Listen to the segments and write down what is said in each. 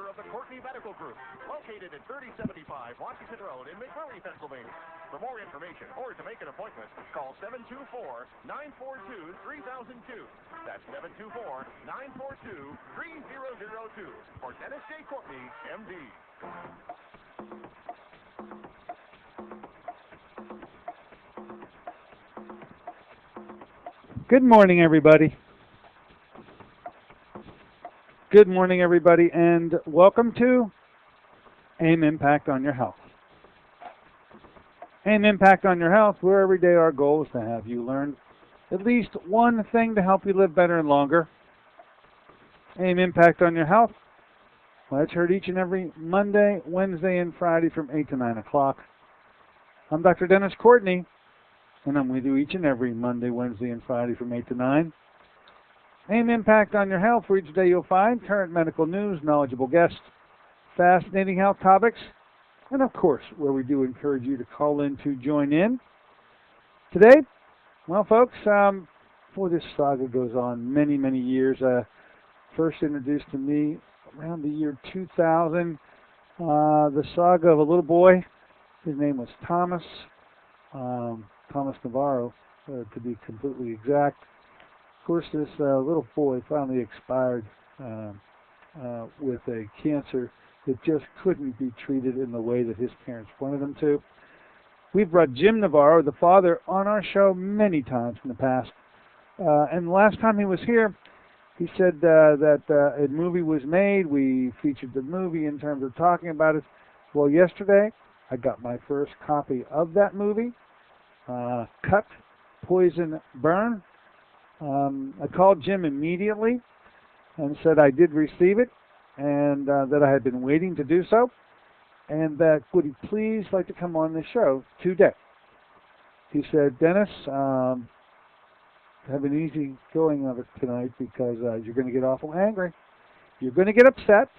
owner of the Courtney Medical Group, located at 3075 Washington Road in McMurray, Pennsylvania. For more information or to make an appointment, call 724-942-3002. That's 724-942-3002 for Dennis J. Courtney, MD. Good morning, everybody. Good morning, everybody, and welcome to AIM Impact on Your Health. AIM Impact on Your Health, where every day our goal is to have you learn at least one thing to help you live better and longer. AIM Impact on Your Health. Well, it's heard each and every Monday, Wednesday, and Friday from 8 to 9 o'clock. I'm Dr. Dennis Courtney, and I'm with you each and every Monday, Wednesday, and Friday from 8 to 9. AIM Impact on Your Health, where each day you'll find current medical news, knowledgeable guests, fascinating health topics, and of course, where we do encourage you to call in to join in. Today, well, folks, before this saga goes on many, many years, first introduced to me around the year 2000, the saga of a little boy. His name was Thomas Navarro, to be completely exact. Of course, this little boy finally expired with a cancer that just couldn't be treated in the way that his parents wanted him to. We've brought Jim Navarro, the father, on our show many times in the past. And the last time he was here, he said that a movie was made. We featured the movie in terms of talking about it. Well, yesterday, I got my first copy of that movie. Cut, Poison, Burn. I called Jim immediately and said I did receive it and that I had been waiting to do so, and that would he please like to come on the show today. He said, Dennis, have an easy going of it tonight because you're going to get awful angry. You're going to get upset,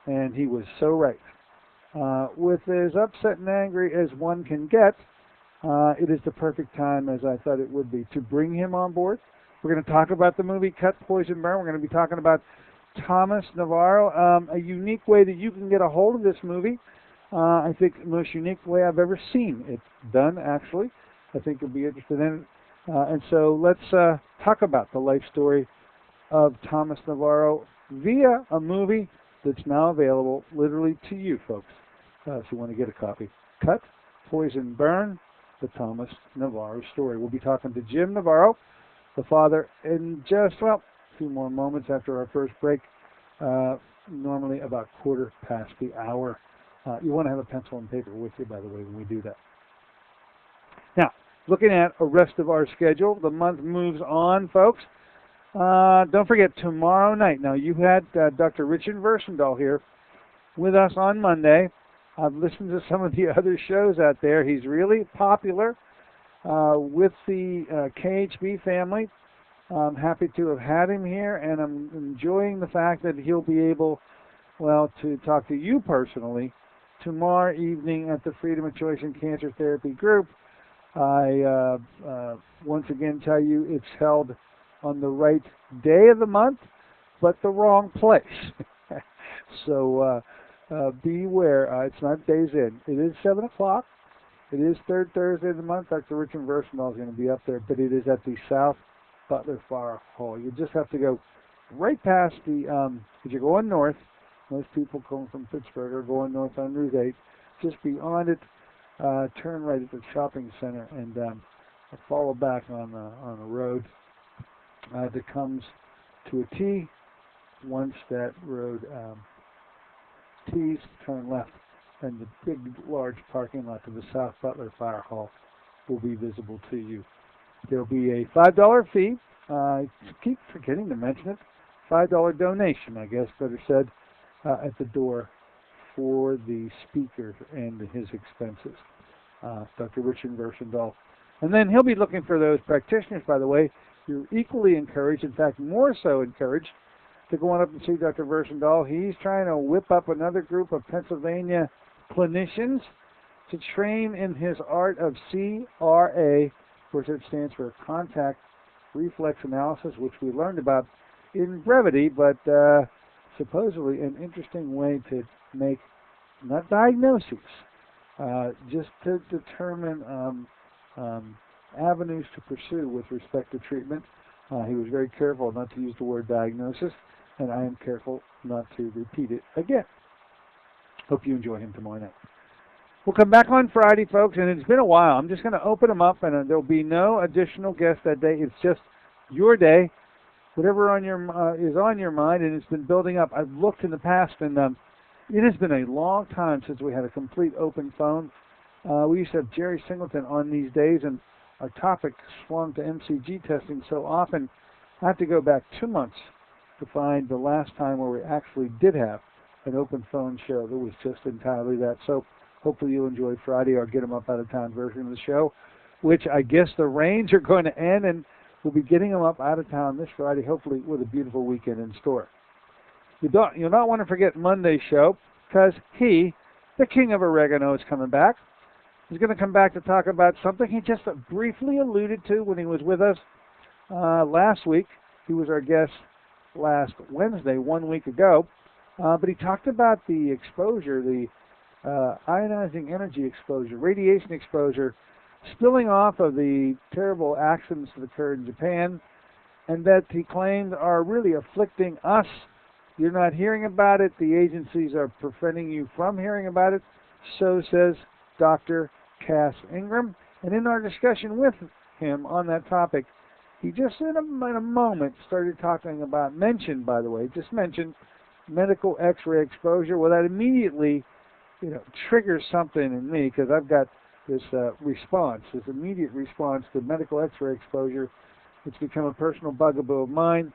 and he was so right. With as upset and angry as one can get, it is the perfect time, as I thought it would be, to bring him on board. We're going to talk about the movie Cut, Poison, Burn. We're going to be talking about Thomas Navarro, a unique way that you can get a hold of this movie. I think the most unique way I've ever seen it done, actually. I think you'll be interested in it. And so let's talk about the life story of Thomas Navarro via a movie that's now available literally to you, folks, if you want to get a copy. Cut, Poison, Burn. The Thomas Navarro story. We'll be talking to Jim Navarro, the father, in just, well, a few more moments after our first break, normally about 1:15. You want to have a pencil and paper with you, by the way, when we do that. Now, looking at the rest of our schedule, the month moves on, folks. Don't forget, tomorrow night. Now, you had Dr. Richard Versendahl here with us on Monday. I've listened to some of the other shows out there. He's really popular with the KHB family. I'm happy to have had him here, and I'm enjoying the fact that he'll be able, well, to talk to you personally tomorrow evening at the Freedom of Choice and Cancer Therapy group. I once again tell you it's held on the right day of the month, but the wrong place. So beware. It's not days in. It is 7 o'clock. It is third Thursday of the month. Dr. Richard Versendahl is going to be up there, but it is at the South Butler Fire Hall. You just have to go right past the, if you're going north, most people coming from Pittsburgh are going north on Route 8, just beyond it, turn right at the shopping center and follow back on a road that comes to a T. Once that road T's, turn left, and the big, large parking lot of the South Butler Fire Hall will be visible to you. There will be a $5 fee. I keep forgetting to mention it. $5 donation, I guess, better said, at the door for the speaker and his expenses. Dr. Richard Versendahl. And then he'll be looking for those practitioners, by the way. You're equally encouraged, in fact, more so encouraged, to go on up and see Dr. Versendahl. He's trying to whip up another group of Pennsylvania clinicians to train in his art of CRA. Of course, it stands for Contact Reflex Analysis, which we learned about in brevity, but supposedly an interesting way to make, not diagnoses, just to determine avenues to pursue with respect to treatment. He was very careful not to use the word diagnosis, and I am careful not to repeat it again. Hope you enjoy him tomorrow night. We'll come back on Friday, folks, and it's been a while. I'm just going to open them up, and there'll be no additional guests that day. It's just your day, whatever is on your mind, and it's been building up. I've looked in the past, and it has been a long time since we had a complete open phone. We used to have Jerry Singleton on these days, and our topic swung to MCG testing so often. I have to go back 2 months to find the last time where we actually did have an open phone show that was just entirely that. So hopefully you'll enjoy Friday, or get them up out of town version of the show, which I guess the rains are going to end, and we'll be getting them up out of town this Friday, hopefully with a beautiful weekend in store. You'll not want to forget Monday's show, because he, the king of oregano, is coming back. He's going to come back to talk about something he just briefly alluded to when he was with us last week. He was our guest last Wednesday, 1 week ago, but he talked about the exposure, the ionizing energy exposure, radiation exposure, spilling off of the terrible accidents that occurred in Japan, and that he claimed are really afflicting us. You're not hearing about it. The agencies are preventing you from hearing about it. So says Dr. Cass Ingram. And in our discussion with him on that topic, he just in a moment started talking about, mentioned medical X-ray exposure. Well, that immediately triggers something in me, because I've got this immediate response to medical X-ray exposure. It's become a personal bugaboo of mine.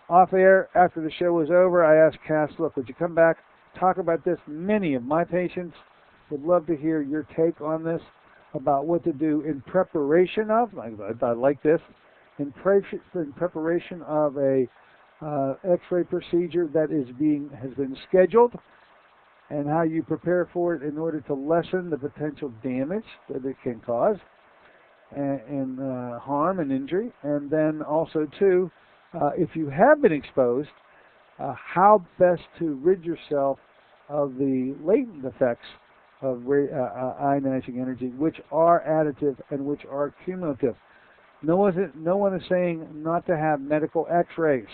Off air, after the show was over, I asked Cass, look, would you come back, talk about this? Many of my patients would love to hear your take on this, about what to do in preparation of, I like this, in preparation of a X-ray procedure that has been scheduled, and how you prepare for it in order to lessen the potential damage that it can cause, and harm and injury. And then also, too, if you have been exposed, how best to rid yourself of the latent effects of ionizing energy, which are additive and which are cumulative. No one is saying not to have medical X-rays,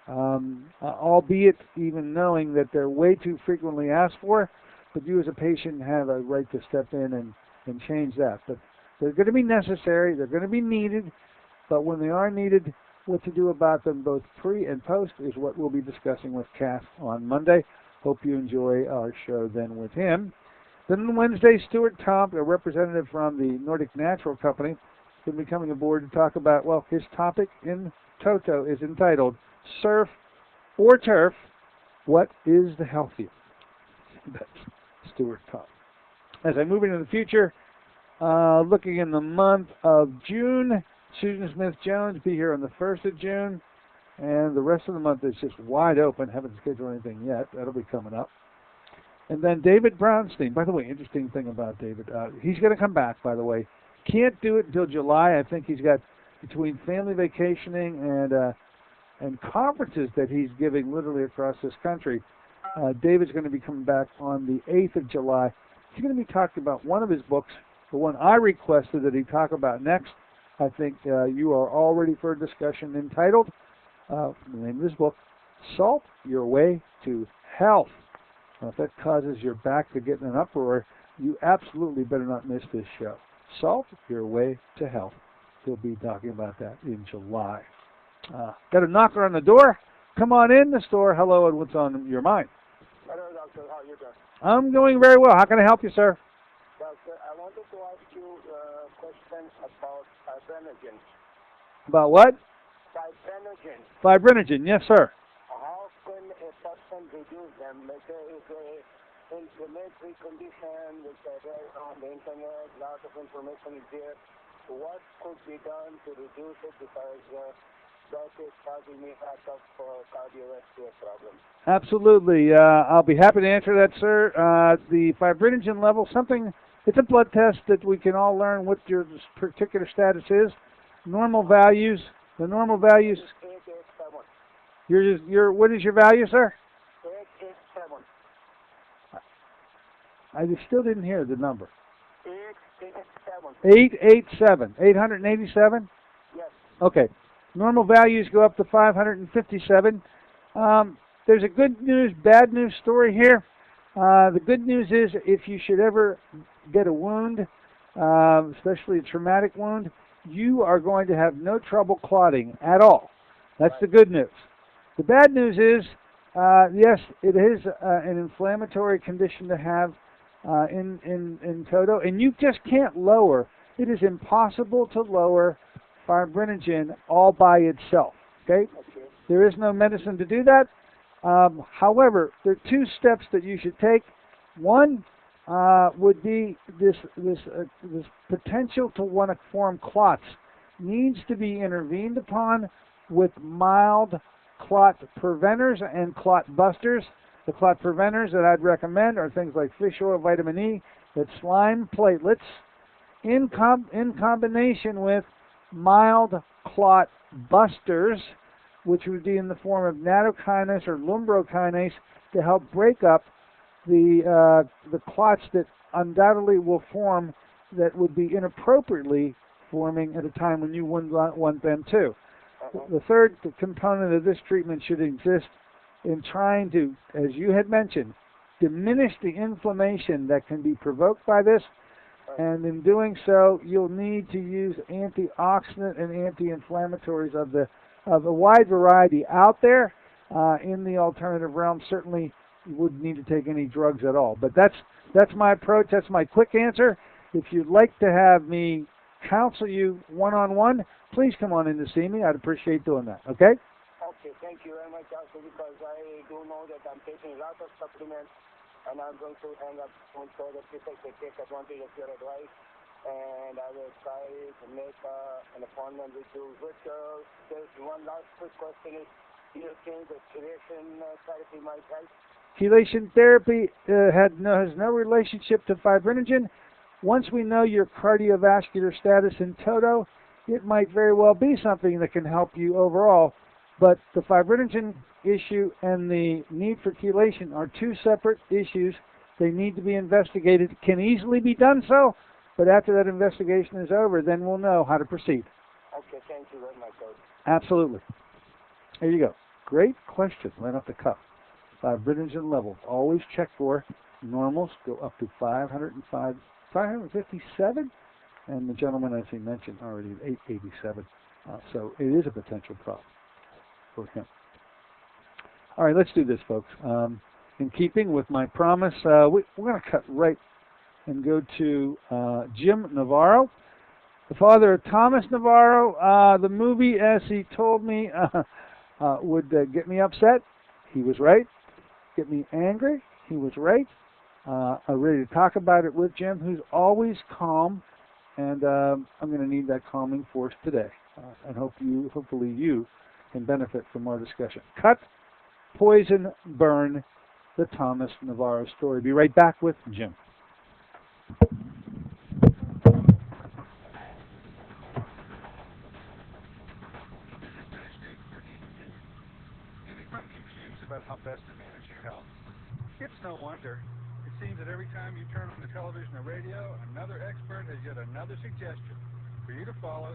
albeit even knowing that they're way too frequently asked for, but you as a patient have a right to step in and change that. But they're going to be necessary, they're going to be needed, but when they are needed, what to do about them both pre and post is what we'll be discussing with Cass on Monday. Hope you enjoy our show then with him. Then on Wednesday, Stuart Tomp, a representative from the Nordic Natural Company, will be coming aboard to talk about, well, his topic in toto is entitled Surf or Turf, What is the Healthiest? That's Stuart Tomp. As I move into the future, looking in the month of June, Susan Smith-Jones be here on the 1st of June, and the rest of the month is just wide open. Haven't scheduled anything yet. That'll be coming up. And then David Brownstein. By the way, interesting thing about David, he's going to come back, by the way. Can't do it until July. I think he's got, between family vacationing and conferences that he's giving literally across this country, David's going to be coming back on the 8th of July. He's going to be talking about one of his books, the one I requested that he talk about next. I think you are all ready for a discussion entitled, the name of his book, Salt Your Way to Health. Now, if that causes your back to get in an uproar, you absolutely better not miss this show. Salt Your Way to Health. He'll be talking about that in July. Got a knocker on the door? Come on in the store. Hello, and what's on your mind? Hello, doctor. How are you doing? I'm doing very well. How can I help you, sir? Doctor, I wanted to ask you a question about fibrinogen. About what? Fibrinogen. Fibrinogen, yes, sir. How can a person reduce them? Like if inflammatory condition, which I read on the internet, lots of information is there. What could be done to reduce it, because that is causing me lots of cardiovascular problems? Absolutely. I'll be happy to answer that, sir. The fibrinogen level, it's a blood test that we can all learn what your particular status is. Normal values, the normal values. 887. What is your value, sir? I still didn't hear the number. 887. 887. 887? Yes. Okay. Normal values go up to 557. There's a good news, bad news story here. The good news is if you should ever get a wound, especially a traumatic wound, you are going to have no trouble clotting at all. That's the good news. The bad news is, yes, it is an inflammatory condition to have in toto, and you just can't lower. It is impossible to lower fibrinogen all by itself. Okay? There is no medicine to do that. However, there are two steps that you should take. One would be this potential to want to form clots needs to be intervened upon with mild clot preventers and clot busters. The clot preventers that I'd recommend are things like fish oil, vitamin E, that slime platelets, in combination with mild clot busters, which would be in the form of nattokinase or lumbrokinase to help break up the clots that undoubtedly will form that would be inappropriately forming at a time when you wouldn't want them to. The third component of this treatment should exist in trying to, as you had mentioned, diminish the inflammation that can be provoked by this, and in doing so, you'll need to use antioxidant and anti-inflammatories of a wide variety out there. In the alternative realm, certainly you wouldn't need to take any drugs at all. But that's my approach. That's my quick answer. If you'd like to have me counsel you one-on-one, please come on in to see me. I'd appreciate doing that. Okay? Okay, thank you very much, also, because I do know that I'm taking lots of supplements, and I'm going to hang up soon so that people can take advantage of your advice, and I will try to make an appointment with you. There's one last quick question is, do you think that chelation therapy might help? Chelation therapy has no relationship to fibrinogen. Once we know your cardiovascular status in toto, it might very well be something that can help you overall. But the fibrinogen issue and the need for chelation are two separate issues. They need to be investigated. It can easily be done so, but after that investigation is over, then we'll know how to proceed. Okay, thank you very much, Coach. Absolutely. There you go. Great question, right off the cuff. Fibrinogen levels, always check for. Normals go up to 557, and the gentleman, as he mentioned already, 887. So it is a potential problem for him. All right, let's do this, folks. In keeping with my promise, we're going to cut right and go to Jim Navarro, the father of Thomas Navarro. The movie, as he told me, would get me upset. He was right. Get me angry. He was right. I'm ready to talk about it with Jim, who's always calm, and I'm going to need that calming force today. And hopefully you can benefit from our discussion. Cut, poison, burn, the Thomas Navarro story. Be right back with Jim. About how best to manage your health. It's no wonder. It seems that every time you turn on the television or radio, another expert has yet another suggestion for you to follow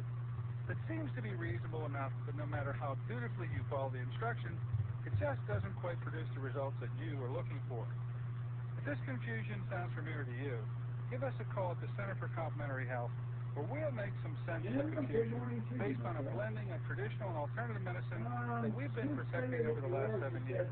that seems to be reasonable enough, but no matter how dutifully you follow the instructions, it just doesn't quite produce the results that you are looking for. If this confusion sounds familiar to you, give us a call at the Center for Complementary Health, where we'll make some sense of the confusion based on a blending of traditional and alternative medicine that we've been perfecting over the last 7 years.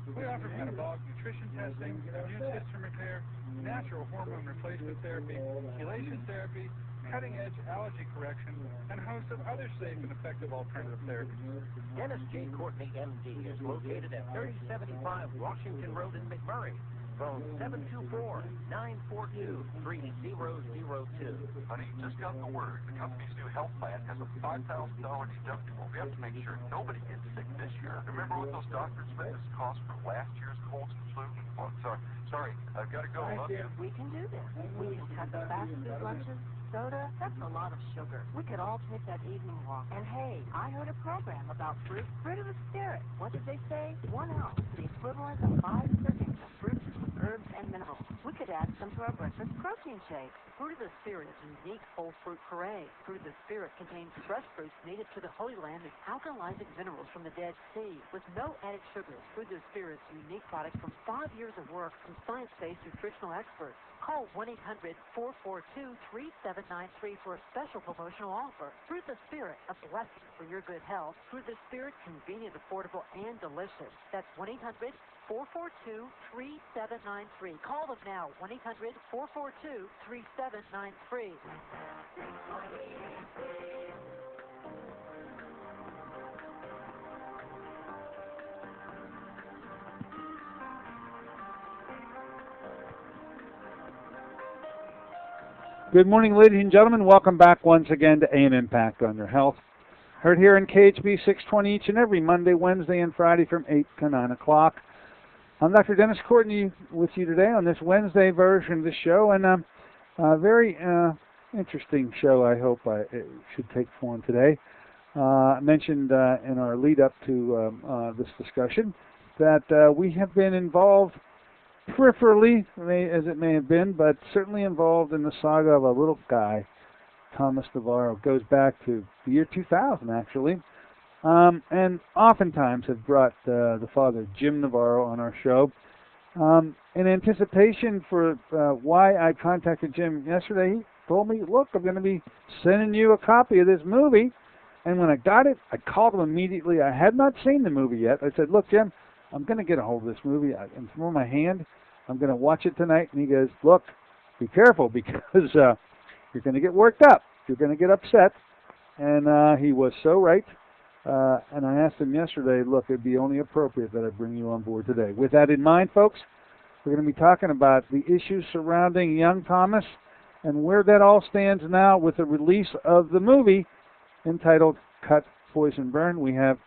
We offer metabolic nutrition testing, immune system repair, natural hormone replacement therapy, chelation therapy, cutting-edge allergy correction, and a host of other safe and effective alternative therapies. Dennis J. Courtney, MD, is located at 3075 Washington Road in McMurray. Phone 724-942-3002. Honey, just got the word. The company's new health plan has a $5,000 deductible. We have to make sure nobody gets sick this year. Remember what those doctors spent this cost for last year's colds and flu? Oh, sorry, I've got to go. Love you. We can do this. We can cut the fast food lunches. Soda, that's a lot of sugar. We could all take that evening walk. And hey, I heard a program about fruit. Fruit of the spirit. What did they say? 1 ounce, the equivalent of 5 servings of fruits, herbs, and minerals. We could could add some to our breakfast protein shake. Fruit of the Spirit's unique whole fruit puree. Fruit of the Spirit contains fresh fruits native to the Holy Land and alkalizing minerals from the Dead Sea with no added sugars. Fruit of the Spirit's unique product from 5 years of work from science-based nutritional experts. Call 1-800-442-3793 for a special promotional offer. Fruit of the Spirit, a blessing for your good health. Fruit of the Spirit, convenient, affordable, and delicious. That's 1-800-442-3793. Call them now, 1-800-442-3793. Good morning, ladies and gentlemen. Welcome back once again to AM Impact on Your Health. Heard here in KHB 620 each and every Monday, Wednesday, and Friday from 8 to 9 o'clock. I'm Dr. Dennis Courtney with you today on this Wednesday version of the show, and a very interesting show I hope it should take form today. I mentioned in our lead-up to this discussion that we have been involved peripherally, as it may have been, but certainly involved in the saga of a little guy, Thomas Navarro. It goes back to the year 2000, actually, and oftentimes have brought the father, Jim Navarro, on our show. In anticipation for why I contacted Jim yesterday, he told me, look, I'm going to be sending you a copy of this movie. And when I got it, I called him immediately. I had not seen the movie yet. I said, look, Jim, I'm going to get a hold of this movie. It's from my hand. I'm going to watch it tonight. And he goes, look, be careful because you're going to get worked up. You're going to get upset. And he was so right. And I asked him yesterday, look, it'd be only appropriate that I bring you on board today. With that in mind, folks, we're going to be talking about the issues surrounding young Thomas and where that all stands now with the release of the movie entitled Cut, Poison, Burn. We have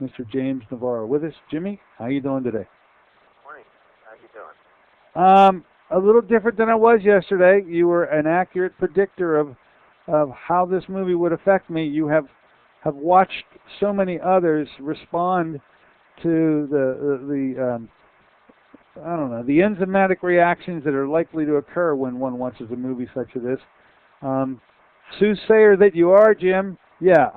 Mr. James Navarro with us. Jimmy, how you doing today? Morning. How you doing? A little different than I was yesterday. You were an accurate predictor of how this movie would affect me. You have watched so many others respond to the I don't know, the enzymatic reactions that are likely to occur when one watches a movie such as this. Soothsayer that you are, Jim, yeah,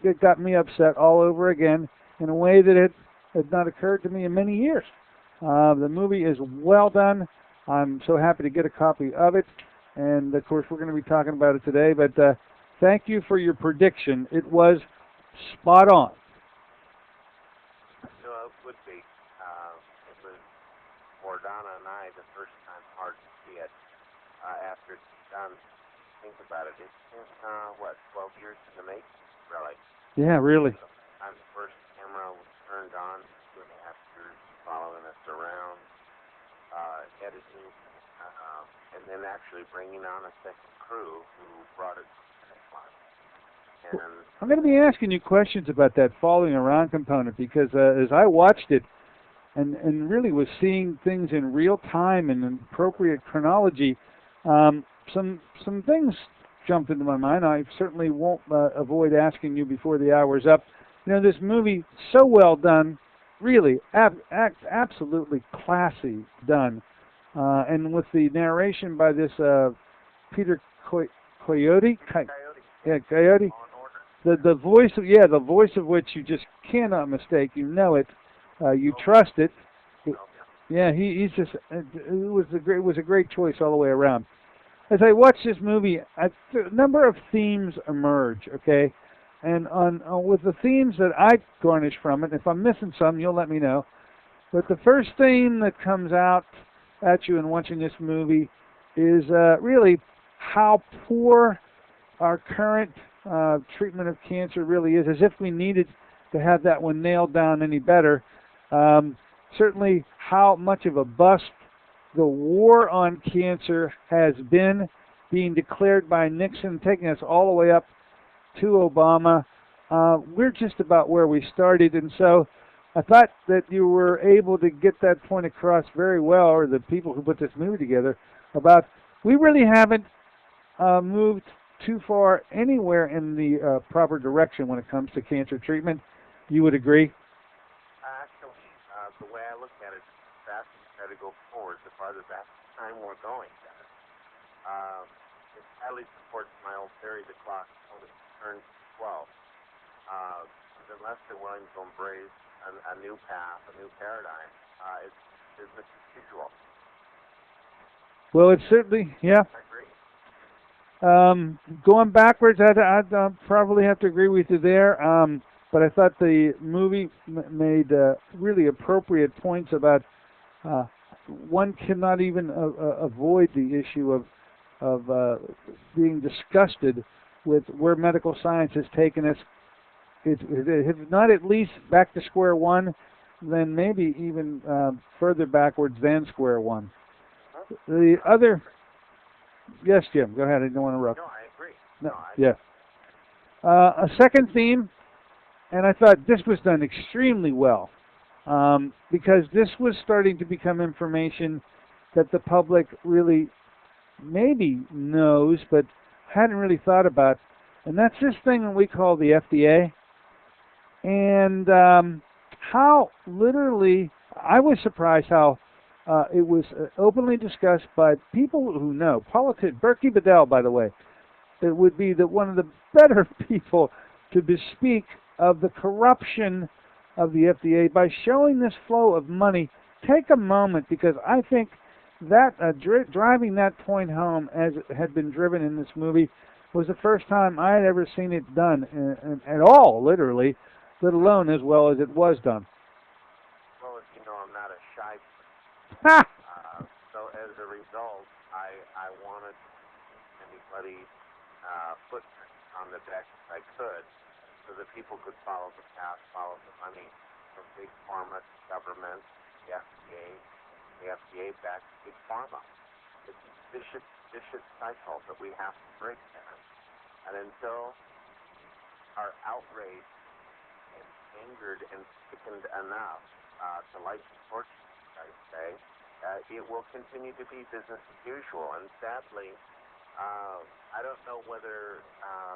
it got me upset all over again in a way that it had not occurred to me in many years. The movie is well done. I'm so happy to get a copy of it. And, of course, we're going to be talking about it today. But thank you for your prediction. It was spot on. No, it would be. It was for Donna and I the first time hard to see it. After it's done, think about it. It's been, 12 years in the making, really. Yeah, really. The first camera was turned on 2.5 years, following us around, editing, and then actually bringing on a second crew who brought it to the finish line. And I'm going to be asking you questions about that following around component because as I watched it and really was seeing things in real time and in appropriate chronology, some things jumped into my mind. I certainly won't avoid asking you before the hour's up. You know, this movie, so well done, really absolutely classy done. And with the narration by this Peter Coyote. Yeah, Coyote. The voice of which you just cannot mistake. You know it. You trust it. Yeah, he's just. It was a great choice all the way around. As I watch this movie, a number of themes emerge. Okay, and with the themes that I garnish from it, if I'm missing some, you'll let me know. But the first theme that comes out at you in watching this movie is really how poor our current treatment of cancer really is, as if we needed to have that one nailed down any better. Certainly how much of a bust the war on cancer has been, being declared by Nixon, taking us all the way up to Obama. We're just about where we started, and so I thought that you were able to get that point across very well, or the people who put this movie together, about we really haven't moved too far anywhere in the proper direction when it comes to cancer treatment. You would agree? Actually, the way I look at it, faster you try to go forward, the farther back time we're going, Dennis. It highly supports my old theory the clock only turns 12. Unless they're willing to embrace a new path, a new paradigm, it's business as usual. Well, it's certainly, yeah. I agree. Going backwards, I'd probably have to agree with you there. But I thought the movie made really appropriate points about one cannot even avoid the issue of being disgusted with where medical science has taken us. If not at least back to square one, then maybe even further backwards than square one. The other, yes, Jim, go ahead. I don't want to interrupt. No, I agree. Yeah. A second theme, and I thought this was done extremely well, because this was starting to become information that the public really maybe knows, but hadn't really thought about, and that's this thing that we call the FDA, and how literally, I was surprised how it was openly discussed by people who know. Berkey Bedell, by the way, it would be one of the better people to bespeak of the corruption of the FDA by showing this flow of money. Take a moment, because I think that driving that point home, as it had been driven in this movie, was the first time I had ever seen it done at all, literally, let alone as well as it was done. Well, as you know, I'm not a shy Ha! So as a result, I wanted anybody's footprint on the deck if I could, so that people could follow the path, follow the money from big pharma to government, the FDA back to big pharma. It's a vicious cycle that we have to break there. And until our outrage is angered and sickened enough to light the torch, I say, it will continue to be business as usual. And sadly, I don't know whether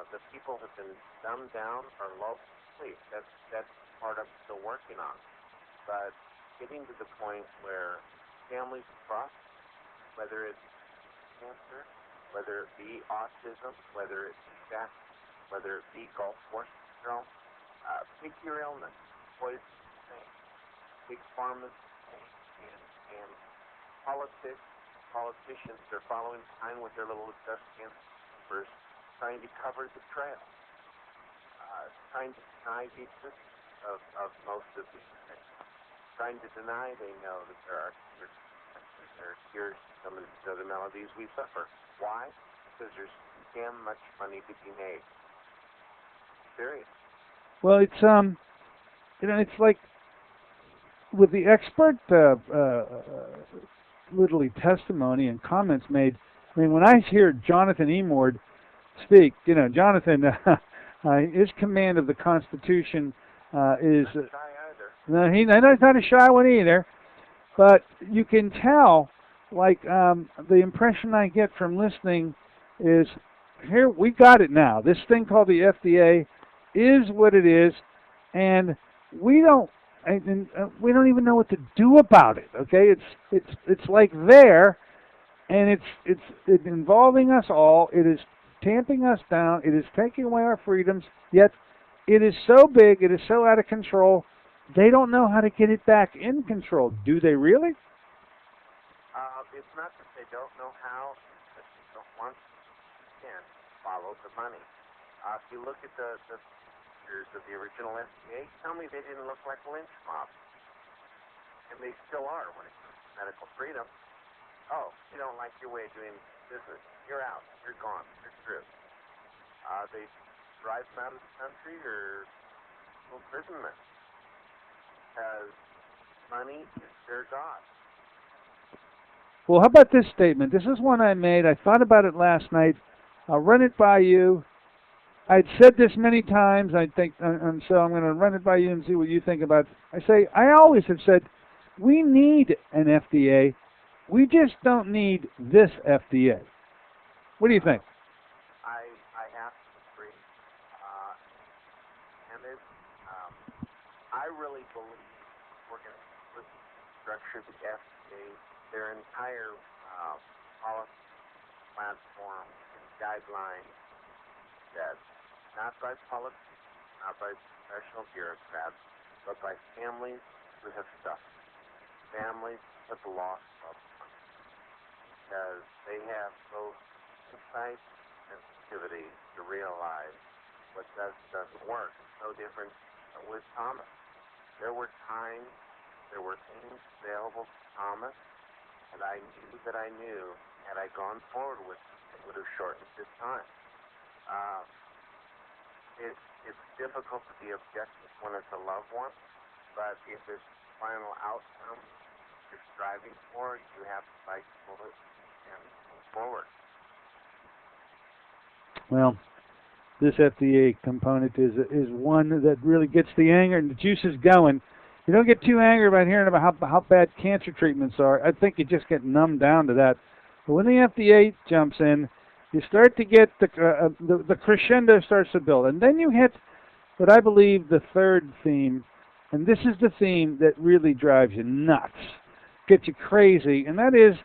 the people have been dumbed down or lulled to sleep. That's part I'm still working on. But getting to the point where families across, whether it's cancer, whether it be autism, whether it be death, whether it be Gulf War syndrome, pick your illness, poison, big pharma's and politicians are following behind with their little dust numbers, trying to cover the trail, trying to deny the existence of most of these things, trying to deny they know that there are cures to some of these other maladies we suffer. Why? Because there's damn much money to be made. Serious. Well, it's it's like with the expert literally testimony and comments made. I mean, when I hear Jonathan Emord speak, Jonathan, his command of the Constitution is Not shy either. no, he's not a shy one either. But you can tell, like the impression I get from listening is, here we got it now. This thing called the FDA is what it is, and we don't even know what to do about it. Okay, it's like there, and it's involving us all. It is tamping us down. It is taking away our freedoms. Yet it is so big. It is so out of control. They don't know how to get it back in control. Do they really? It's not that they don't know how, but they don't want to follow the money. If you look at the pictures of the original FDA, tell me they didn't look like a lynch mob. And they still are when it comes to medical freedom. Oh, you don't like your way of doing business. You're out. You're gone. You're through. They drive them out of the country or imprisonment. Because money is their god. Well, how about this statement? This is one I made. I thought about it last night. I'll run it by you. I'd said this many times, I think, and so I'm going to run it by you and see what you think about it. I always have said, we need an FDA. We just don't need this FDA. What do you think? I have to agree. And I really believe we're going to listen structure, the FDA, their entire policy platform and guidelines that not by politics, not by professional bureaucrats, but by families who have suffered, families who have lost loved ones, because they have both insight and sensitivity to realize what doesn't work. It's no different with Thomas. There were times, there were things available to Thomas that I knew, had I gone forward with it, would have shortened his time. It's difficult to be objective when it's a loved one, but if it's final outcome you're striving for, you have to fight for it and move forward. Well, this FDA component is one that really gets the anger and the juices going. You don't get too angry about hearing about how bad cancer treatments are. I think you just get numbed down to that. But when the FDA jumps in, you start to get the crescendo starts to build, and then you hit what I believe the third theme, and this is the theme that really drives you nuts, gets you crazy, and that is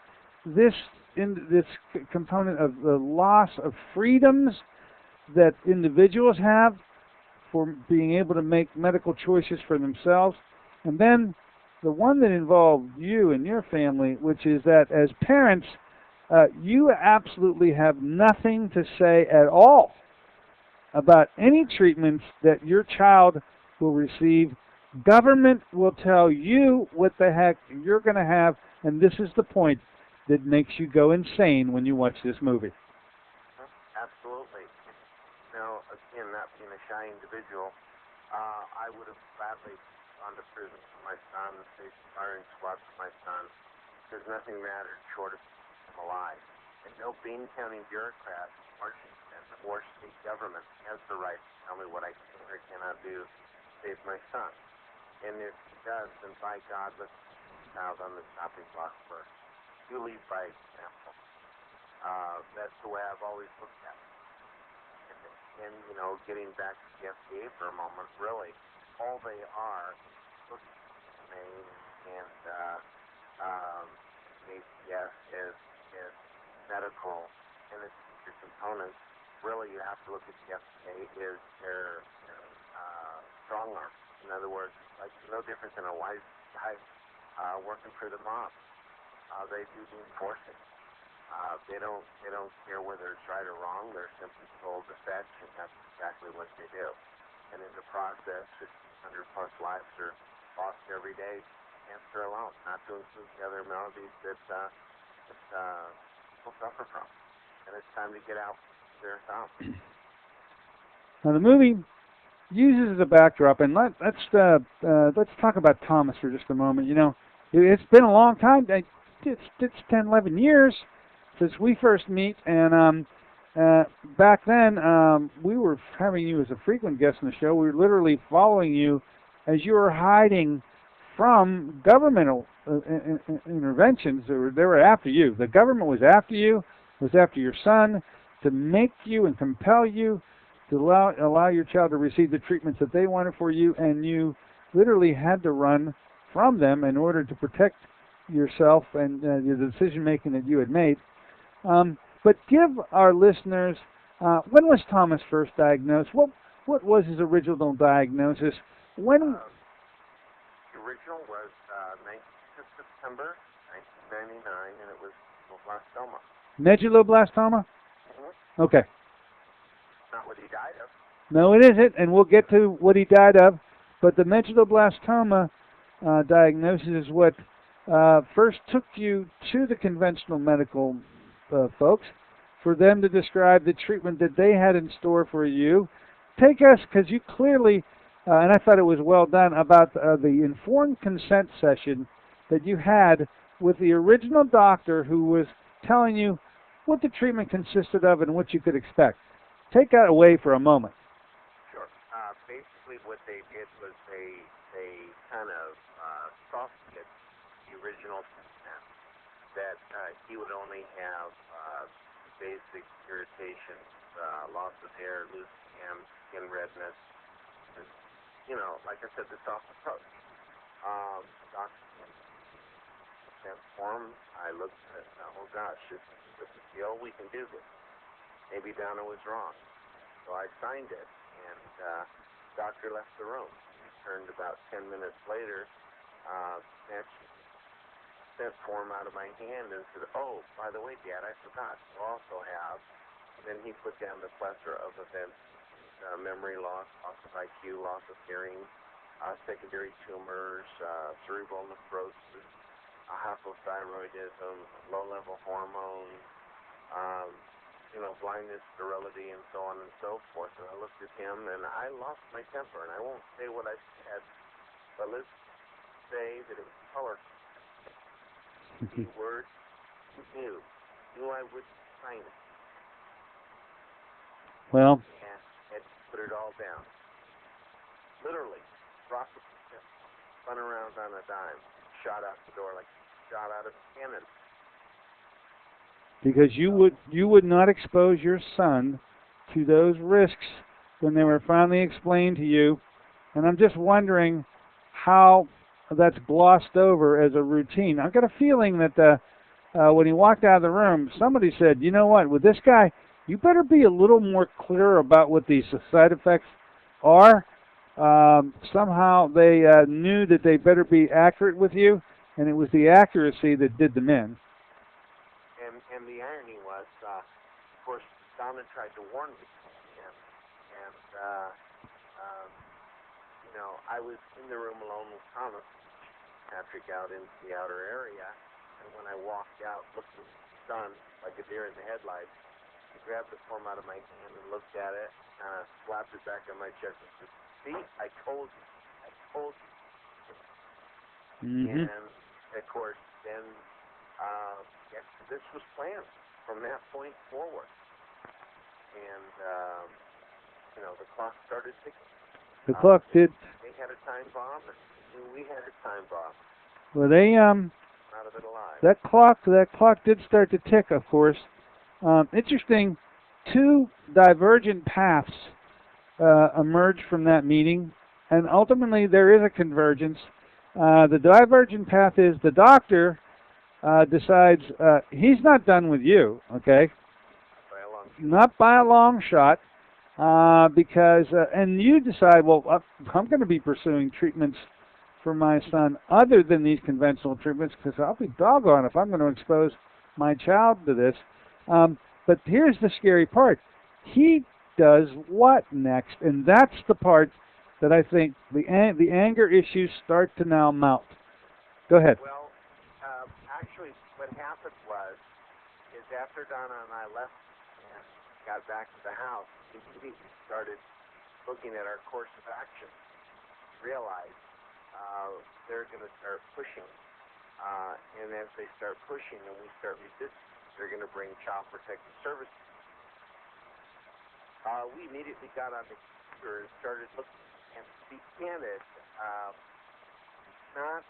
this component of the loss of freedoms that individuals have for being able to make medical choices for themselves, and then the one that involved you and your family, which is that as parents, you absolutely have nothing to say at all about any treatments that your child will receive. Government will tell you what the heck you're going to have, and this is the point that makes you go insane when you watch this movie. Absolutely. Now, again, not being a shy individual, I would have gladly gone to prison for my son, faced firing squad for my son, because nothing mattered short of him alive. And no Bean County bureaucrat, Washington, or state government has the right to tell me what I can or cannot do to save my son. And if he does, then by God, let's put the child on the chopping block first. You lead by example. That's the way I've always looked at it. And you know, getting back to the FDA for a moment, really, all they are looking at the name and ACS is medical and its future components. Really, you have to look at the FDA is their strong arm. In other words, like no different than a wise guy working for the mob. They do the enforcing. They don't care whether it's right or wrong. They're simply told to fetch, and that's exactly what they do. And in the process, 1,500 plus lives are lost every day. Cancer alone, not to include the other maladies that people suffer from. And it's time to get out their thumb. Now the movie uses as a backdrop, and let's talk about Thomas for just a moment. You know, it's been a long time. It's 10, 11 years since we first meet, and back then we were having you as a frequent guest on the show. We were literally following you as you were hiding from governmental interventions. They were after you. The government was after you, was after your son, to make you and compel you to allow your child to receive the treatments that they wanted for you, and you literally had to run from them in order to protect yourself and the decision-making that you had made. But give our listeners, when was Thomas first diagnosed? What was his original diagnosis? When? The original was 19th of September, 1999, and it was meduloblastoma. Meduloblastoma? Mm-hmm. Okay. Not what he died of. No, it isn't, and we'll get to what he died of. But the medulloblastoma diagnosis is what first took you to the conventional medical folks for them to describe the treatment that they had in store for you. Take us, because you clearly, and I thought it was well done, about the informed consent session that you had with the original doctor who was telling you what the treatment consisted of and what you could expect. Take that away for a moment. Sure. Basically what they did was they kind of soft-hit the original consent that he would only have basic irritation, loss of hair, loose skin redness, and, you know, like I said, the soft approach. Doctor transformed. I looked at, oh gosh, this is a deal. We can do this. Maybe Donna was wrong. So I signed it, and doctor left the room. Returned about 10 minutes later, snatched sent form out of my hand and said, oh, by the way, Dad, I forgot. You also have. And then he put down the plethora of events, memory loss, loss of IQ, loss of hearing, secondary tumors, cerebral necrosis, hypothyroidism, low-level hormones, blindness, sterility, and so on and so forth. And I looked at him, and I lost my temper. And I won't say what I said, but let's say that it was colorful. The word knew I wouldn't sign it. Well, And had put it all down. Literally, dropped the spun around on a dime, shot out the door like shot out of a cannon. because you would not expose your son to those risks when they were finally explained to you, and I'm just wondering how that's glossed over as a routine. I've got a feeling that when he walked out of the room, somebody said, you know what, with this guy, you better be a little more clear about what these side effects are. Somehow they knew that they better be accurate with you, and it was the accuracy that did them in. And the irony was, of course, Donna tried to warn me, and I was in the room alone with Thomas, Patrick out into the outer area, and when I walked out, looked at the sun like a deer in the headlights, he grabbed the form out of my hand and looked at it, slapped it back on my chest and said, see, I told you. Mm-hmm. And, of course, then this was planned from that point forward. And, the clock started ticking. The clock did. They had a time bomb, and we had a time bomb. Well, they Out of it alive. that clock did start to tick, of course. Interesting. Two divergent paths emerged from that meeting, and ultimately there is a convergence. The divergent path is the doctor decides he's not done with you, okay? Not by a long shot, because, and you decide, well, I'm going to be pursuing treatments for my son other than these conventional treatments, because I'll be doggone if I'm going to expose my child to this. But here's the scary part. He does what next? And that's the part that I think the anger issues start to now mount. Go ahead. Well, actually, what happened is after Donna and I left and got back to the house, we started looking at our course of action. Realized they're going to start pushing. And as they start pushing and we start resisting, they're going to bring Child Protective Services. We immediately got on the computer and started looking. And to be candid, not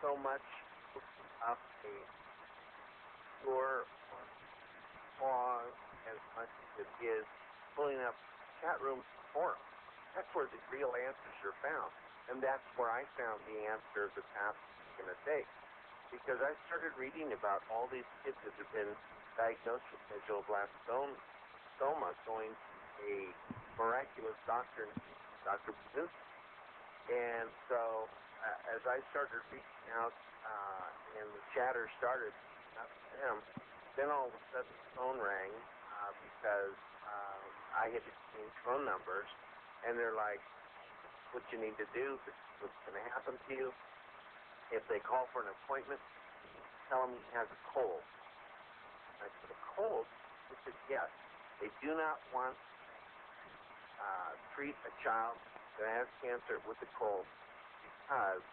so much up a score or pause as much as it is pulling up chat rooms and forums. That's where the real answers are found. And that's where I found the answer of the path it's going to take. Because I started reading about all these kids that have been diagnosed with medulloblastoma going to a miraculous doctor, Dr. Brzezinski. And so as I started reaching out and the chatter started up to them, then all of a sudden the phone rang because I had exchanged phone numbers, and they're like, what you need to do, this is what's going to happen to you. If they call for an appointment, tell him he has a cold. I said, a cold? He said, yes. They do not want to treat a child that has cancer with a cold because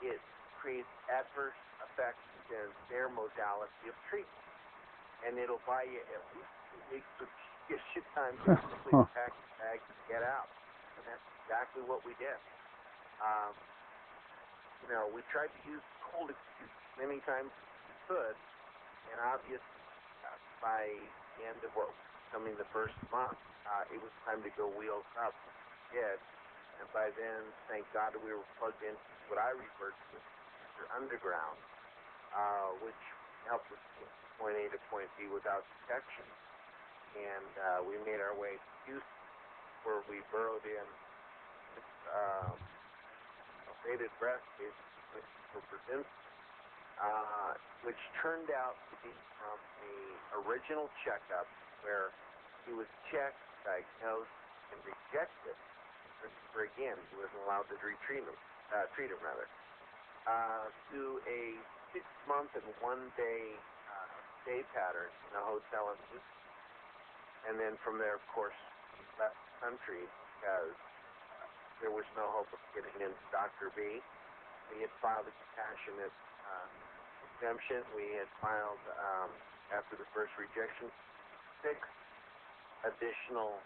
it creates adverse effects in their modality of treatment. And it'll buy you at least 2 weeks of shit time to simply pack the bag and get out. And that's exactly what we did. We tried to use cold excuses many times as we could, and obviously by the end of what was coming the first month, it was time to go wheels up. We did, and by then, thank God, we were plugged into what I refer to as Mr. Underground. which helped us get from point A to point B without detection. And we made our way to Houston, where we burrowed in this bated breath, basically, for Brzezinski, which turned out to be from the original checkup where he was checked, diagnosed, and rejected. For again, he wasn't allowed to treat him, to a 6-month and 1-day stay pattern in a hotel in Houston. And then from there, of course, he left the country because there was no hope of getting into Dr. B. We had filed a compassionate exemption. We had filed, after the first rejection, 6 additional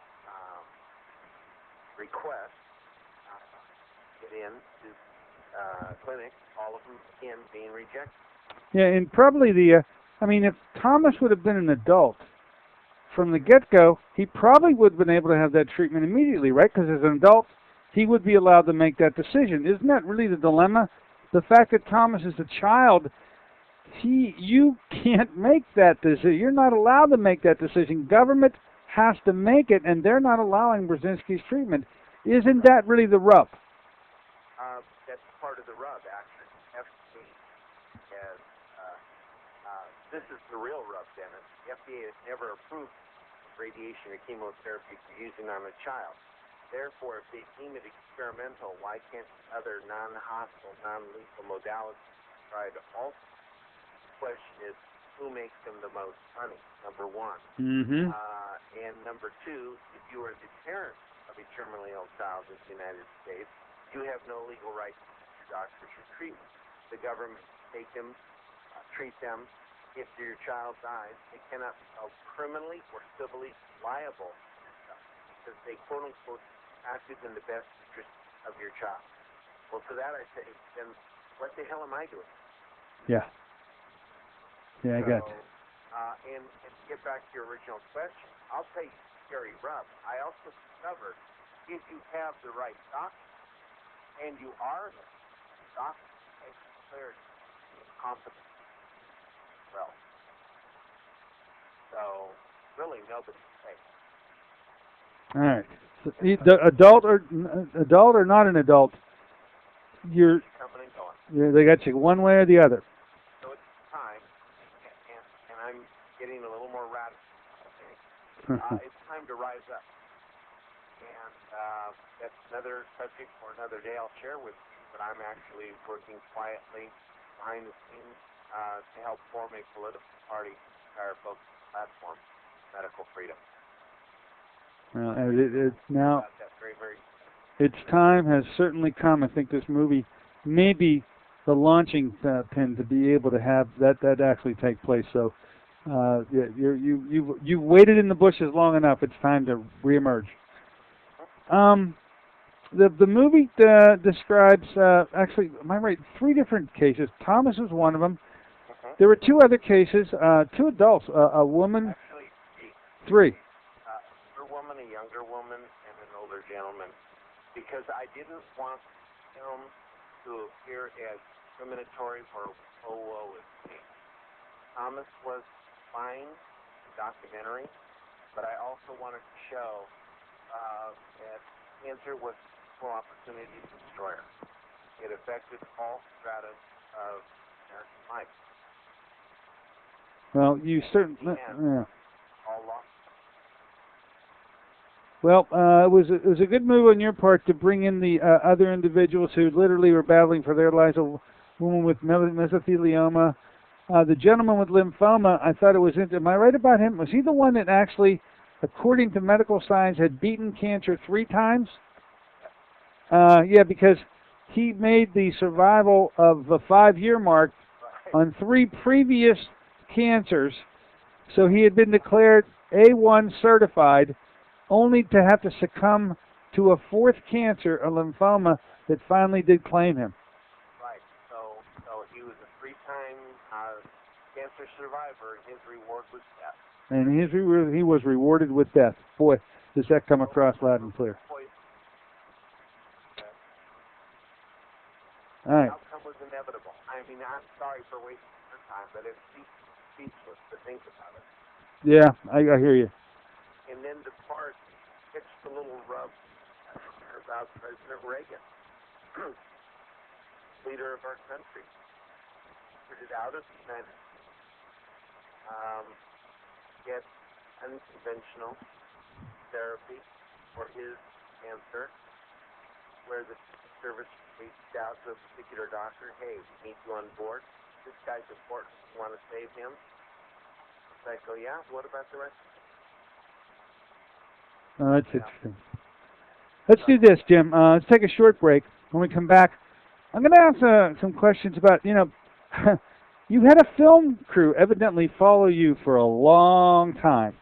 requests to get into clinic, all of them, again, being rejected. Yeah, and probably if Thomas would have been an adult from the get-go, he probably would have been able to have that treatment immediately, right? Because as an adult, he would be allowed to make that decision. Isn't that really the dilemma? The fact that Thomas is a child, you can't make that decision. You're not allowed to make that decision. Government has to make it, and they're not allowing Brzezinski's treatment. Isn't that really the rub? That's part of the rub, actually. FDA has, this is the real rub, Dennis. The FDA has never approved radiation or chemotherapy for using on a child. Therefore, if they deem it experimental, why can't other non-hostile, non-lethal modalities be tried also? The question is, who makes them the most money, number one. Mm-hmm. And number two, if you are the parent of a terminally ill child in the United States, you have no legal right to teach your doctors your treatment. The government take them, treat them. If your child dies, they cannot be held criminally or civilly liable because they, quote-unquote, acted in the best interest of your child. Well, to that I say, then what the hell am I doing? Yeah. Yeah, I got you. And to get back to your original question, I'll tell you, Gary Rupp, I also discovered if you have the right doctor and you are the doctor, it's declared competent. Well, so really nobody's safe. All right. So the adult or not an adult, you're coming and going. They got you one way or the other. So it's time, and I'm getting a little more radical. Okay? It's time to rise up, and that's another subject for another day. I'll share with you. But I'm actually working quietly behind the scenes to help form a political party, our focus platform, medical freedom. Well, now very, very its time has certainly come. I think this movie may be the launching pin to be able to have that actually take place. So you've waited in the bushes long enough. It's time to reemerge. The movie describes actually, am I right? 3 different cases. Thomas was one of them. There were 2 other cases, 2 adults, a woman. Actually, 3. A woman, a younger woman, and an older gentleman. Because I didn't want the film to appear as discriminatory or woe is me. Thomas was fine, documentary, but I also wanted to show that cancer was an equal opportunity destroyer. It affected all stratas of American life. Well, you certainly. Yeah. All lost. Well, it was a good move on your part to bring in the other individuals who literally were battling for their lives. A woman with mesothelioma, the gentleman with lymphoma. I thought it was. Am I right about him? Was he the one that actually, according to medical science, had beaten cancer 3 times? Yeah, because he made the survival of the 5-year mark on 3 previous cancers. So he had been declared A1 certified, only to have to succumb to a 4th cancer, a lymphoma, that finally did claim him. Right. So he was a 3-time cancer survivor, and his reward was death. And he was rewarded with death. Boy, does that come across loud and clear. The All right. outcome was inevitable. I mean, I'm sorry for wasting your time, but it's speechless to think about it. Yeah, I hear you. And then the part gets the little rub about President Reagan, leader of our country, put it out of the Senate, get unconventional therapy for his cancer, where the service reached out to a particular doctor, hey, we need you on board. This guy's important. You want to save him? So I go, yeah, what about the rest? That's interesting. Let's do this, Jim. Let's take a short break. When we come back, I'm going to ask some questions about, you had a film crew evidently follow you for a long time.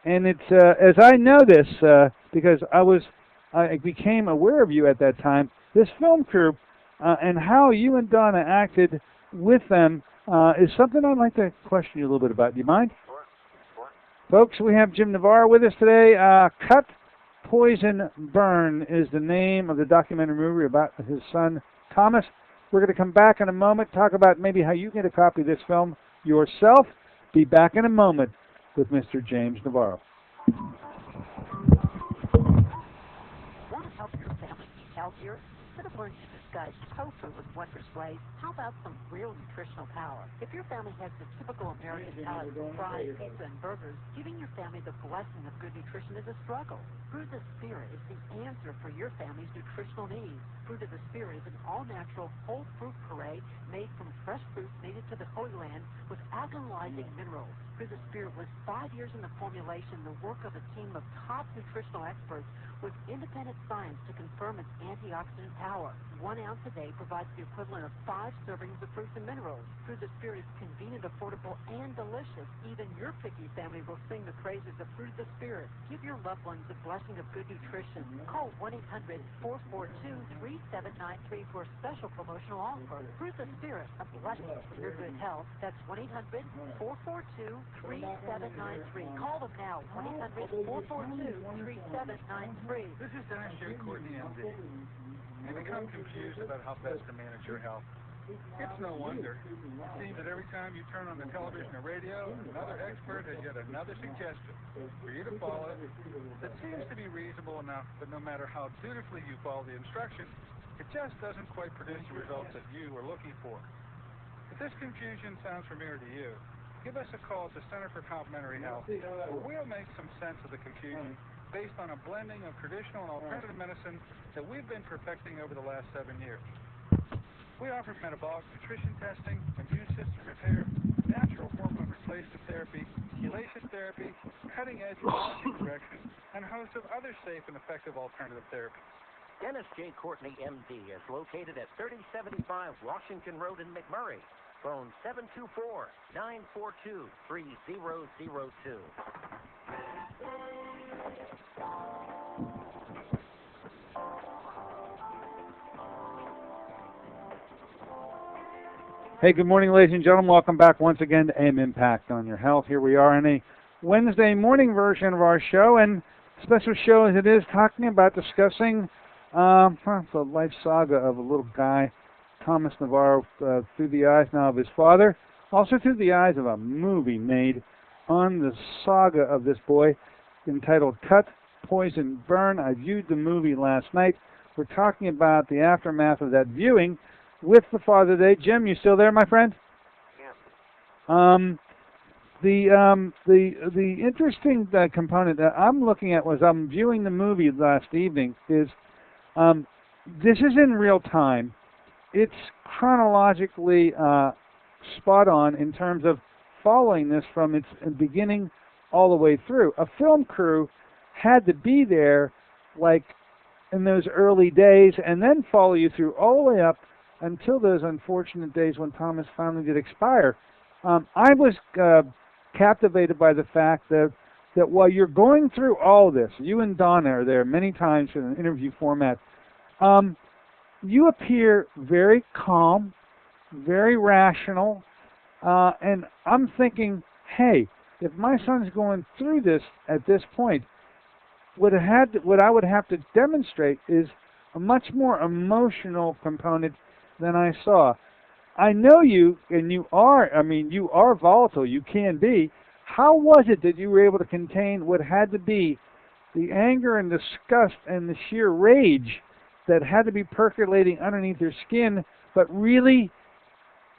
And it's, as I know this, because I became aware of you at that time, this film crew and how you and Donna acted with them is something I'd like to question you a little bit about. Do you mind? Sure. Folks, we have Jim Navarro with us today. Cut, Poison, Burn is the name of the documentary movie about his son, Thomas. We're going to come back in a moment, talk about maybe how you get a copy of this film yourself. Be back in a moment with Mr. James Navarro. Want to help your family eat healthier? Instead of learning to disguise tofu with wondrous ways, how about some real nutritional power? If your family has the typical American palate for fries, pizza, and burgers, giving your family the blessing of good nutrition is a struggle. Fruit of the Spirit is the answer for your family's nutritional needs. Fruit of the Spirit is an all-natural, whole fruit puree made from fresh fruits native to the Holy Land with alkalizing minerals. Fruit of the Spirit was 5 years in the formulation, the work of a team of top nutritional experts with independent science to confirm its antioxidant power. 1 ounce a day provides the equivalent of 5 servings of fruits and minerals. Fruit of the Spirit is convenient, affordable, and delicious. Even your picky family will sing the praises of Fruit of the Spirit. Give your loved ones the blessing of good nutrition. Call 1-800-442-3793 for a special promotional offer. Fruit of the Spirit, a blessing for your good health. That's 1-800-442-3793. Call them now, 1-800-442-3793. This is Dennis J. Courtney, MD. You become confused about how best to manage your health. It's no wonder. It seems that every time you turn on the television or radio, another expert has yet another suggestion for you to follow that seems to be reasonable enough, but no matter how dutifully you follow the instructions, it just doesn't quite produce the results that you were looking for. If this confusion sounds familiar to you, give us a call at the Center for Complementary Health, where we'll make some sense of the confusion based on a blending of traditional and alternative medicine that we've been perfecting over the last 7 years. We offer metabolic nutrition testing, immune system repair, natural hormone replacement therapy, chelation therapy, cutting-edge biology correction, and a host of other safe and effective alternative therapies. Dennis J. Courtney, MD, is located at 3075 Washington Road in McMurray. Phone 724-942-3002. Hey, good morning, ladies and gentlemen. Welcome back once again to AM Impact on Your Health. Here we are in a Wednesday morning version of our show, and special show as it is, talking about discussing the life saga of a little guy, Thomas Navarro, through the eyes now of his father, also through the eyes of a movie made on the saga of this boy entitled Cut, Poison, Burn. I viewed the movie last night. We're talking about the aftermath of that viewing with the father today. Jim, you still there, my friend? Yeah. The interesting component that I'm looking at was I'm viewing the movie last evening is this is in real time. It's chronologically spot on in terms of following this from its beginning all the way through. A film crew had to be there like in those early days and then follow you through all the way up until those unfortunate days when Thomas finally did expire. I was captivated by the fact that while you're going through all this, you and Donna are there many times in an interview format, you appear very calm, very rational, and I'm thinking, hey, if my son's going through this at this point, what I would have to demonstrate is a much more emotional component than I saw. I know you, and you are, I mean, you are volatile. You can be. How was it that you were able to contain what had to be the anger and disgust and the sheer rage that had to be percolating underneath your skin, but really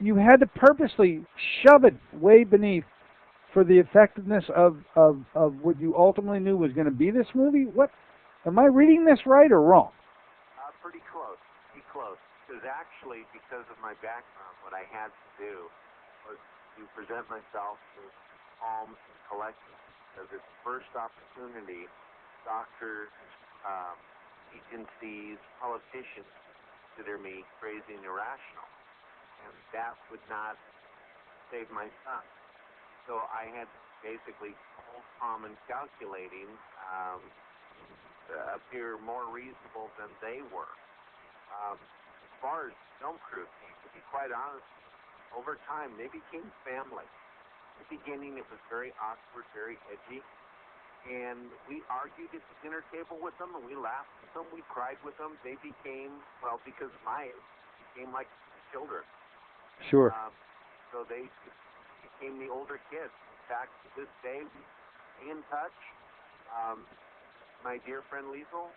you had to purposely shove it way beneath for the effectiveness of what you ultimately knew was going to be this movie? What, am I reading this right or wrong? Pretty close. Pretty close. Because actually, because of my background, what I had to do was to present myself as calm and collected. Because at the first opportunity, doctors, agencies, politicians consider me crazy and irrational. And that would not save my son. So I had to basically cold, calm, and calculating, appear more reasonable than they were. As far as film crew, to be quite honest, over time they became family. In the beginning, it was very awkward, very edgy, and we argued at the dinner table with them, and we laughed with them, we cried with them. They became, well, because Maya became like children. Sure. So they became the older kids. In fact, to this day, we stay in touch. My dear friend Liesl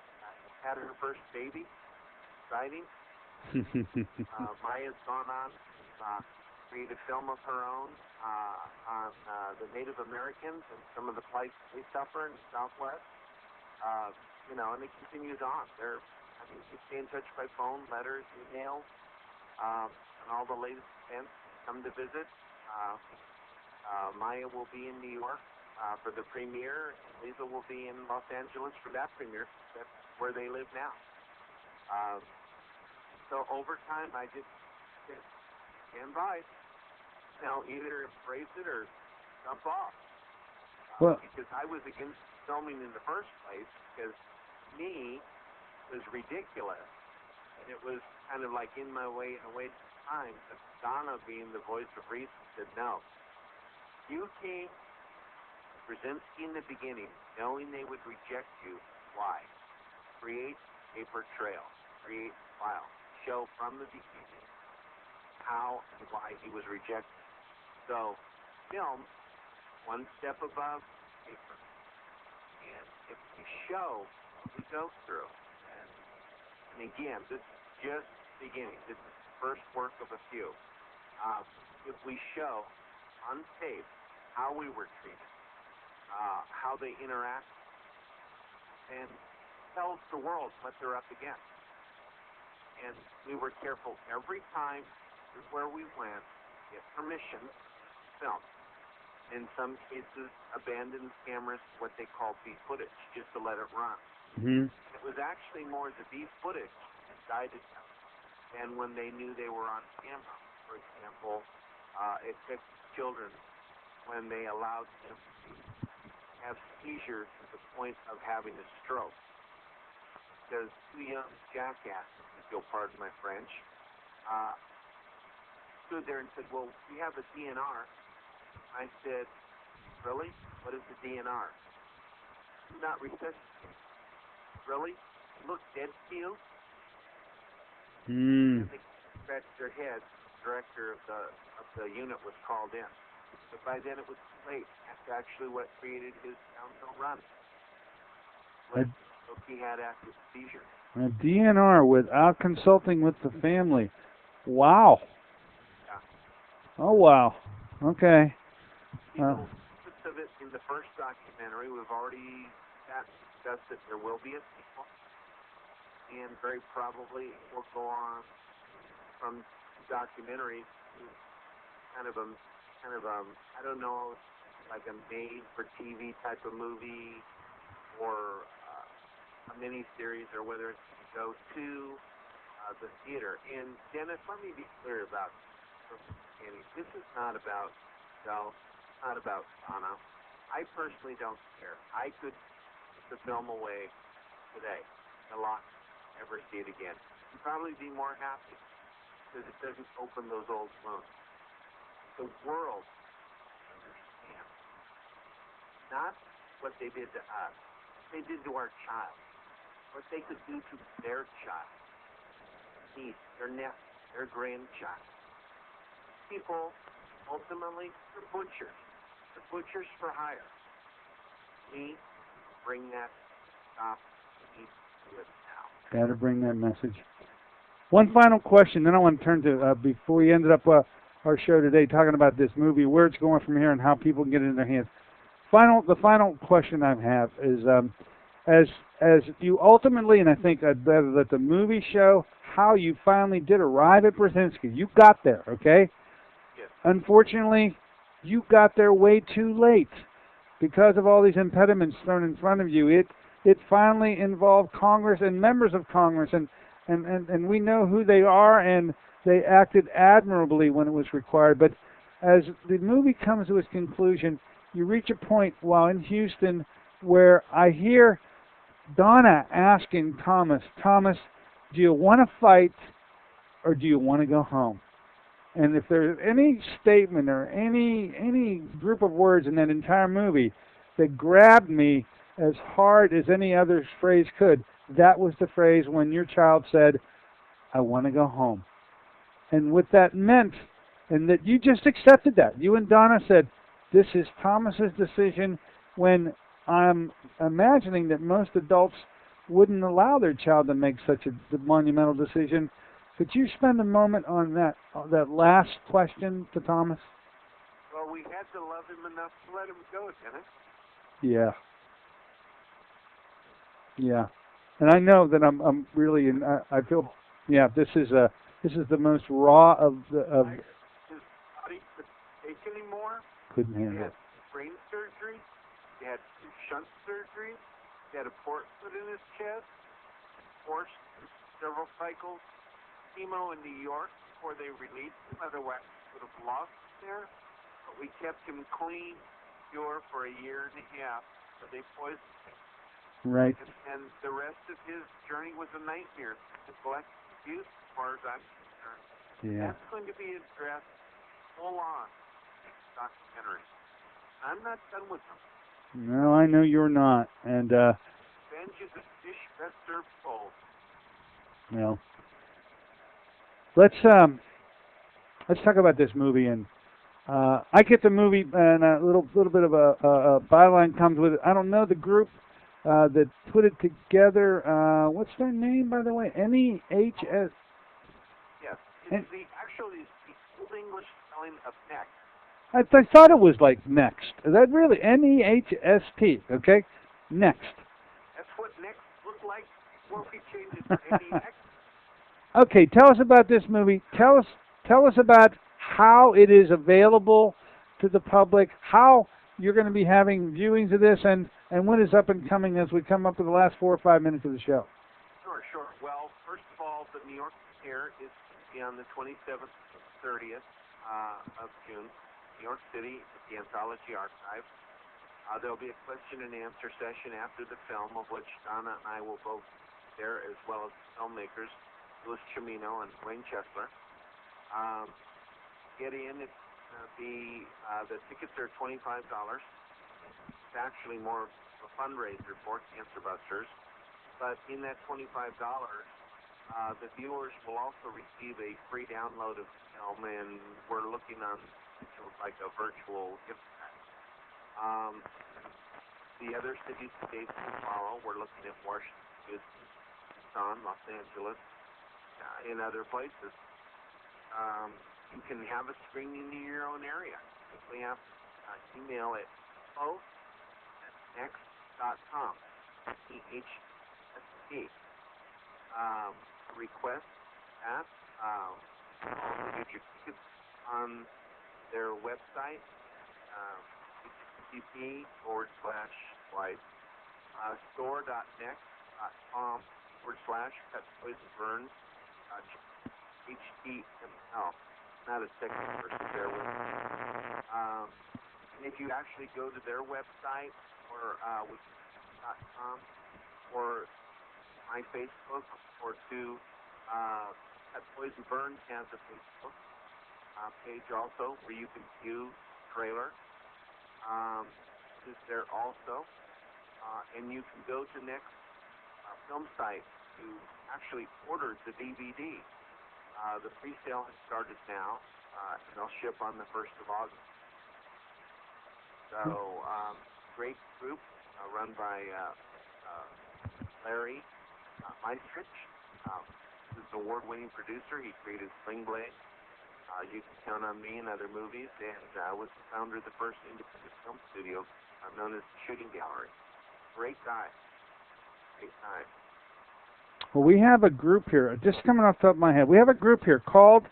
had her first baby. Exciting. Maya's gone on to create a film of her own on the Native Americans and some of the plight they suffer in the Southwest. And it continues on. We stay in touch by phone, letters, emails, and all the latest events. Come to visit. Maya will be in New York for the premiere. Lisa will be in Los Angeles for that premiere. That's where they live now. So over time, I just stand by. Either embrace it or jump off. Well, because I was against filming in the first place, because me was ridiculous. And it was kind of like in my way and a waste of time. But Donna, being the voice of reason, said, no. You came to Brzezinski in the beginning, knowing they would reject you. Why? Create a portrayal. Create a file. Show from the beginning how and why he was rejected. So, film, one step above paper. And if we show what we go through, and again, this is just beginning. This is the first work of a few. If we show on tape how we were treated, how they interact, and tells the world what they're up against. And we were careful every time where we went, get permission to film. In some cases, abandoned cameras, what they call B footage, just to let it run. Mm-hmm. It was actually more the B footage that guided them than when they knew they were on camera. For example, it took children when they allowed them to have seizures to the point of having a stroke. Because two young jackasses, if you'll pardon my French, stood there and said, well, we have a DNR. I said, really? What is the DNR? Do not resuscitate. Really? Look dead to you? And they scratched their heads. The director of the unit was called in. But by then it was too late. That's actually what created his downhill run. He had active seizure. A DNR without consulting with the family. Wow. Yeah. Oh, wow. Okay. Most of it in the first documentary, we've already discussed that there will be a sequel, and very probably it will go on from documentaries to kind of a I don't know, like a made-for-TV type of movie, or a mini-series, or whether it's go to the theater. And Dennis, let me be clear about this. This is not about not about Donna. I personally don't care. I could put the film away today and never see it again. I'd probably be more happy because it doesn't open those old wounds. The world understands not what they did to us, what they did to our child, what they could do to their child, niece, their nephew, their grandchild. people, ultimately, they're butchers. They're butchers for hire. We bring that stop. We need to do it now. Got to bring that message. One final question, then I want to turn to, before we ended up our show today talking about this movie, where it's going from here and how people can get it in their hands. The final question I have is, as you ultimately, and I think I'd better let the movie show how you finally did arrive at Brzezinski. You got there, okay? Yes. Unfortunately, you got there way too late because of all these impediments thrown in front of you. It finally involved Congress and members of Congress, and we know who they are, and they acted admirably when it was required. But as the movie comes to its conclusion, you reach a point while in Houston where I hear Donna asking Thomas, do you want to fight or do you want to go home? And if there's any statement or any group of words in that entire movie that grabbed me as hard as any other phrase could, that was the phrase when your child said, I want to go home. And what that meant, and that you just accepted that. You and Donna said, this is Thomas's decision, when I'm imagining that most adults wouldn't allow their child to make such a monumental decision. Could you spend a moment on that last question to Thomas? Well, we had to love him enough to let him go, Dennis. Yeah. Yeah. And I know that I'm really I feel, yeah, this is the most raw of His body couldn't take anymore. Couldn't He handle had it. brain surgery. He had 2 shunt surgeries. He had a port put in his chest. Forced several cycles. Chemo in New York before they released him. Otherwise, he would have lost him there. But we kept him clean, pure for a year and a half. So they poisoned him. Right. And the rest of his journey was a nightmare. Neglect, abuse, as far as I'm concerned. Yeah. That's going to be addressed full on in the documentary. I'm not done with them. No, I know you're not. And Revenge is a dish best served cold. no. Let's talk about this movie, and I get the movie, and a little bit of a byline comes with it. I don't know the group that put it together. What's their name, by the way? NEHS. Yes. It's actually the Old English spelling of next. I thought it was like next. Is that really NEHST? Okay, next. That's what next looked like before we changed it to NEX. Okay, tell us about this movie. Tell us about how it is available to the public, how you're going to be having viewings of this, and what is up and coming as we come up to the last 4 or 5 minutes of the show. Sure. Well, first of all, the New York premiere is on the 27th, 30th of June, New York City at the Anthology Archive. There'll be a question and answer session after the film, of which Donna and I will both be there, as well as the filmmakers, Louis Cimino and Wayne Chesler. Get in. It's the tickets are $25. It's actually more of a fundraiser for Cancer Busters. But in that $25, the viewers will also receive a free download of the film, and we're looking on like a virtual gift pack. The other cities to date to follow, we're looking at Washington, Tucson, Los Angeles, in other places. You can have a screening in your own area. Simply have to email at info@next.com. EHST. Request at get your tickets on their website, http:// store.next.com/pets-poison-burns HTML. Not a second person there with me. And if you actually go to their website or .com or my Facebook or to Pet Poison Burns has a Facebook page also where you can view the trailer. Is there also, and you can go to Next film site to actually order the DVD. The pre-sale has started now. and they'll ship on the 1st of August. So, great group run by Larry Meistrich. He's an award-winning producer. He created Sling Blade, You Can Count on Me, and other movies, and was the founder of the first independent film studio known as the Shooting Gallery. Great guy. Great time. Well, we have a group here, just coming off the top of my head, we have a group here called,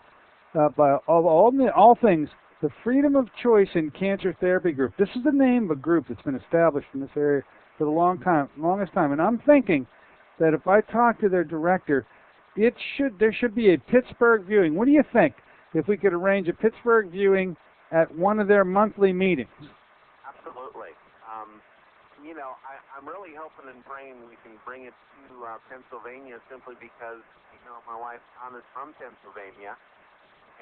by all things, the Freedom of Choice in Cancer Therapy Group. This is the name of a group that's been established in this area for the longest time. And I'm thinking that if I talk to their director, there should be a Pittsburgh viewing. What do you think if we could arrange a Pittsburgh viewing at one of their monthly meetings? Absolutely. I'm really hoping and praying we can bring it to Pennsylvania simply because, my wife Anna's from Pennsylvania,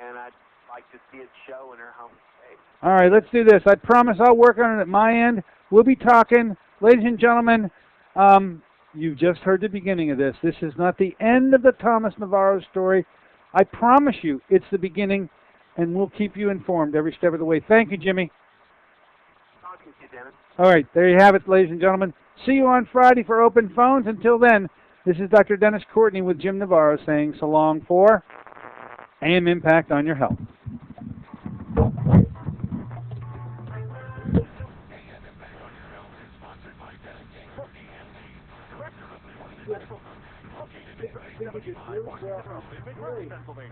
and I'd like to see it show in her home state. All right, let's do this. I promise I'll work on it at my end. We'll be talking. Ladies and gentlemen, you've just heard the beginning of this. This is not the end of the Thomas Navarro story. I promise you it's the beginning, and we'll keep you informed every step of the way. Thank you, Jimmy. Talking to you, Dennis. All right, there you have it, ladies and gentlemen. See you on Friday for open phones. Until then, this is Dr. Dennis Courtney with Jim Navarro saying so long for AM Impact on your health. Pennsylvania.